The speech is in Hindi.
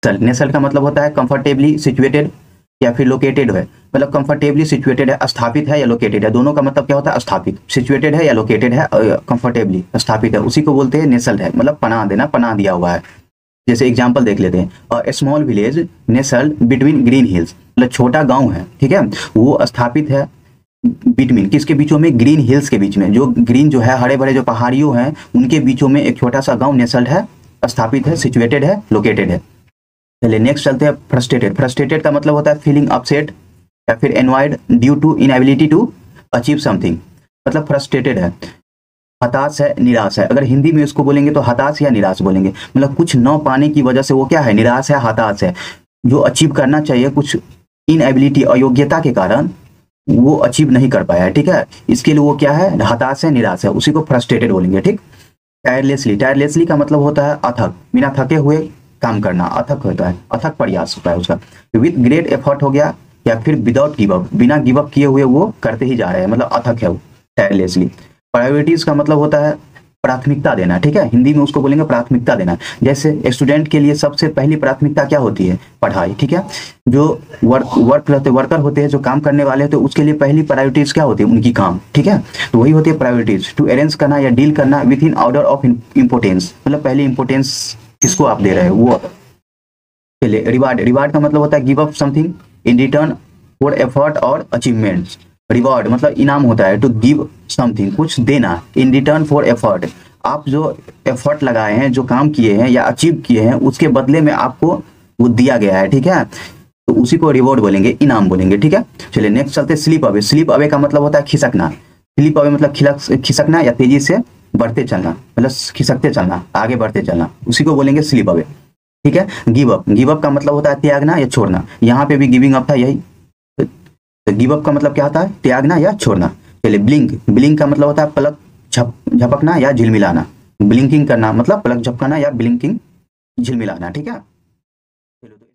नेसल, नेसल का मतलब होता है कंफर्टेबली सिचुएटेड या फिर लोकेटेड है, मतलब कंफर्टेबली सिचुएटेड है, स्थापित है या लोकेटेड है, दोनों का मतलब क्या होता है स्थापित, सिचुएटेड है या लोकेटेड है, कंफर्टेबली स्थापित है, उसी को बोलते हैं नेसल्ड है, मतलब पनाह देना, पनाह दिया हुआ है। जैसे एग्जांपल देख लेते हैं, small village nestled between green hills, मतलब छोटा गांव है, ठीक है, वो स्थापित है बिटवीन किसके बीचों में, ग्रीन हिल्स के बीच में, जो ग्रीन जो है हरे भरे जो पहाड़ियों हैं उनके बीचों में एक छोटा सा गांव नेसल्ड है, स्थापित है, सिचुएटेड है, लोकेटेड है। चलिए नेक्स्ट चलते हैं फ्रस्ट्रेटेड। फ्रस्ट्रेटेड का मतलब होता है फीलिंग अपसेट या फिर envied due to inability to achieve something, मतलब फ्रस्ट्रेटेड है, हताश है, निराश है। अगर हिंदी में इसको बोलेंगे तो हताश या निराश बोलेंगे, मतलब कुछ न पाने की वजह से वो क्या है, निराश है, हताश है, जो अचीव करना चाहिए कुछ इनएबिलिटी अयोग्यता के कारण वो अचीव नहीं कर पाया है, ठीक है, इसके लिए वो क्या है, हताश है, निराश है, उसी को फ्रस्ट्रेटेड बोलेंगे, ठीक। टायरलेसली, टायरलेसली का मतलब होता है अथक, बिना थके हुए काम करना, अथक होता है, अथक प्रयास होता है उसका। विद ग्रेट एफर्ट हो गया या फिर विदाउट गिव अप, बिना गिव अप किए हुए वो करते ही जा रहे हैं, मतलब अथक है वो टायरलेसली। प्रायोरिटीज का मतलब होता है प्राथमिकता देना, ठीक है, हिंदी में उसको बोलेंगे प्राथमिकता देना। जैसे स्टूडेंट के लिए सबसे पहली प्राथमिकता क्या होती है, पढ़ाई, ठीक है, जो वर्कर होते हैं, जो काम करने वाले होते हैं, उसके लिए पहली प्रायोरिटीज क्या होती है, उनकी काम, ठीक है, तो वही होती है प्रायोरिटीज। टू अरेंज करना या डील करना with in order of importance, मतलब पहले इंपोर्टेंस किसको आप दे रहे हैं वो। चलिए रिवार्ड, रिवार्ड का मतलब होता है give up something in return for effort और अचीवमेंट्स। रिवॉर्ड मतलब इनाम होता है, टू गिव समथिंग कुछ देना, इन रिटर्न फॉर एफर्ट, आप जो एफर्ट लगाए हैं, जो काम किए हैं या अचीव किए हैं, उसके बदले में आपको वो दिया गया है, ठीक है, तो उसी को रिवॉर्ड बोलेंगे, इनाम बोलेंगे, ठीक है। चलिए नेक्स्ट चलते स्लीप अवे। स्लीप अवे का मतलब होता है खिसकना, स्लीप अवे मतलब खिसकना या तेजी से बढ़ते चलना, मतलब खिसकते चलना, आगे बढ़ते चलना, उसी को बोलेंगे स्लीप अवे, ठीक है। गिव अप, गिव अप का मतलब होता है त्यागना या छोड़ना, यहाँ पे भी गिविंग अप था यही, तो गिव अप का मतलब क्या होता है, त्यागना या छोड़ना। चलिए ब्लिंक, ब्लिंक का मतलब होता है पलक झपकना या झिलमिलाना, ब्लिंकिंग करना मतलब पलक झपकाना या ब्लिंकिंग झिलमिलाना, ठीक है।